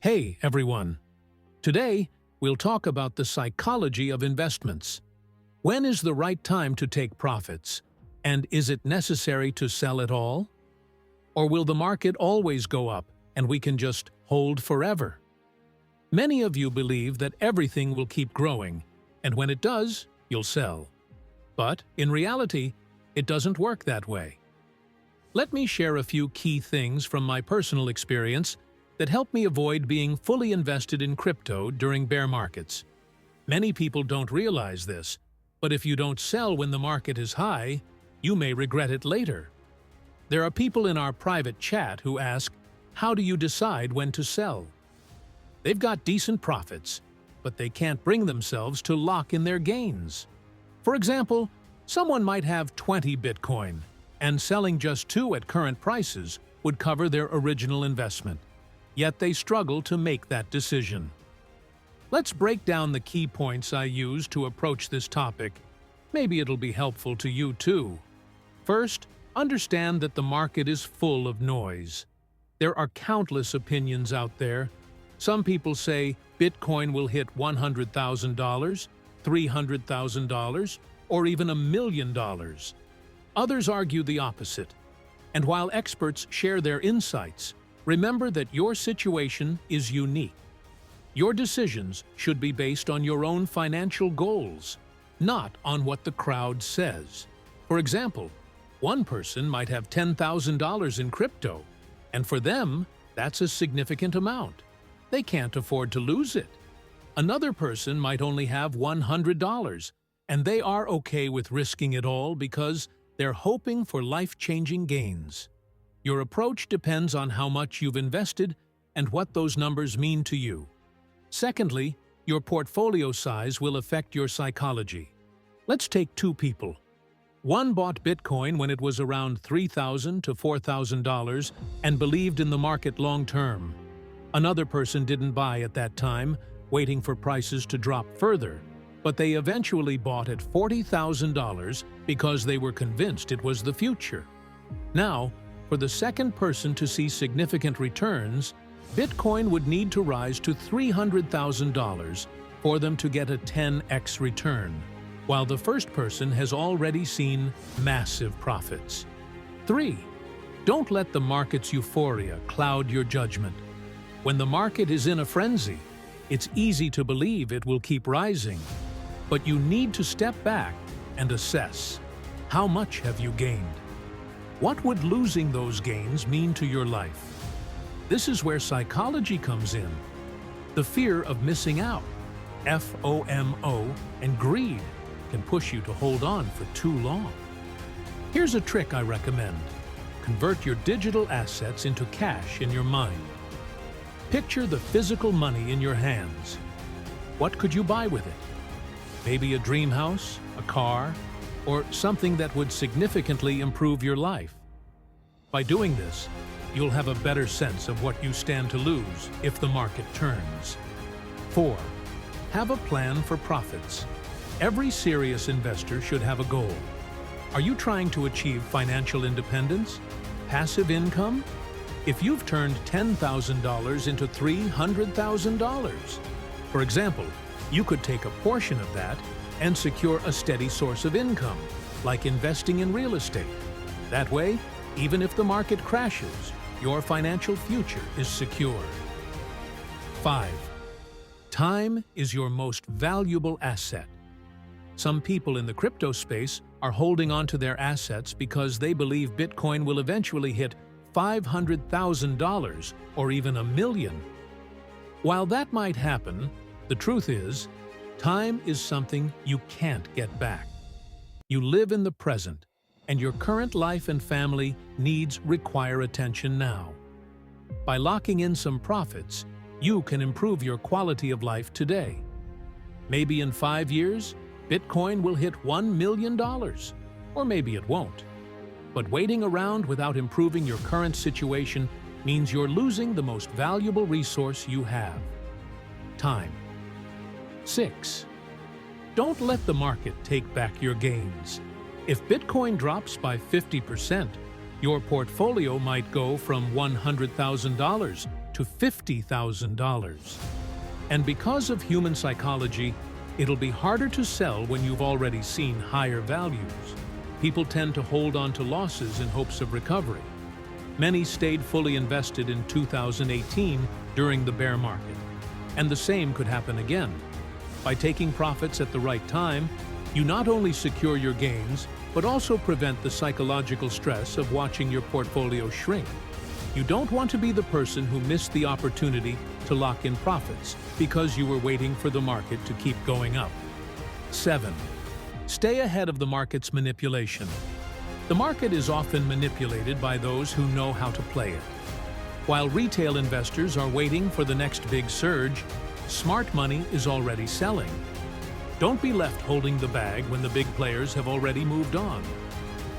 Hey everyone! Today, we'll talk about the psychology of investments. When is the right time to take profits? And is it necessary to sell at all? Or will the market always go up and we can just hold forever? Many of you believe that everything will keep growing, and when it does, you'll sell. But in reality, it doesn't work that way. Let me share a few key things from my personal experience that help me avoid being fully invested in crypto during bear markets. Many people don't realize this, but if you don't sell when the market is high, you may regret it later. There are people in our private chat who ask, how do you decide when to sell? They've got decent profits, but they can't bring themselves to lock in their gains. For example, someone might have 20 Bitcoin, and selling just 2 at current prices would cover their original investment. Yet they struggle to make that decision. Let's break down the key points I use to approach this topic. Maybe it'll be helpful to you too. First, understand that the market is full of noise. There are countless opinions out there. Some people say Bitcoin will hit $100,000, $300,000, or even $1 million. Others argue the opposite. And while experts share their insights, remember that your situation is unique. Your decisions should be based on your own financial goals, not on what the crowd says. For example, one person might have $10,000 in crypto, and for them, that's a significant amount. They can't afford to lose it. Another person might only have $100, and they are okay with risking it all because they're hoping for life-changing gains. Your approach depends on how much you've invested and what those numbers mean to you. Secondly, your portfolio size will affect your psychology. Let's take 2 people. One bought Bitcoin when it was around $3,000 to $4,000 and believed in the market long-term. Another person didn't buy at that time, waiting for prices to drop further, but they eventually bought at $40,000 because they were convinced it was the future. Now, for the second person to see significant returns, Bitcoin would need to rise to $300,000 for them to get a 10x return, while the first person has already seen massive profits. 3. Don't let the market's euphoria cloud your judgment. When the market is in a frenzy, it's easy to believe it will keep rising, but you need to step back and assess. How much have you gained? What would losing those gains mean to your life? This is where psychology comes in. The fear of missing out, FOMO, and greed can push you to hold on for too long. Here's a trick I recommend. Convert your digital assets into cash in your mind. Picture the physical money in your hands. What could you buy with it? Maybe a dream house, a car, or something that would significantly improve your life. By doing this, you'll have a better sense of what you stand to lose if the market turns. 4. Have a plan for profits. Every serious investor should have a goal. Are you trying to achieve financial independence? Passive income? If you've turned $10,000 into $300,000, for example, you could take a portion of that and secure a steady source of income, like investing in real estate. That way, even if the market crashes, your financial future is secure. 5. Time is your most valuable asset. Some people in the crypto space are holding on to their assets because they believe Bitcoin will eventually hit $500,000 or even $1 million. While that might happen, the truth is, time is something you can't get back. You live in the present, and your current life and family needs require attention now. By locking in some profits, you can improve your quality of life today. Maybe in 5 years, Bitcoin will hit $1 million, or maybe it won't. But waiting around without improving your current situation means you're losing the most valuable resource you have: time. 6. Don't let the market take back your gains. If Bitcoin drops by 50%, your portfolio might go from $100,000 to to $50,000. And because of human psychology, it'll be harder to sell when you've already seen higher values. People tend to hold on to losses in hopes of recovery. Many stayed fully invested in 2018 during the bear market, and the same could happen again. By taking profits at the right time, you not only secure your gains, but also prevent the psychological stress of watching your portfolio shrink. You don't want to be the person who missed the opportunity to lock in profits because you were waiting for the market to keep going up. 7. Stay ahead of the market's manipulation. The market is often manipulated by those who know how to play it. While retail investors are waiting for the next big surge, smart money is already selling. Don't be left holding the bag when the big players have already moved on.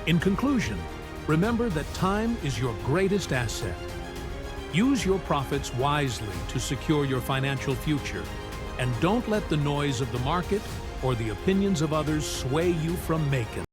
In conclusion, remember that time is your greatest asset. Use your profits wisely to secure your financial future, and don't let the noise of the market or the opinions of others sway you from making.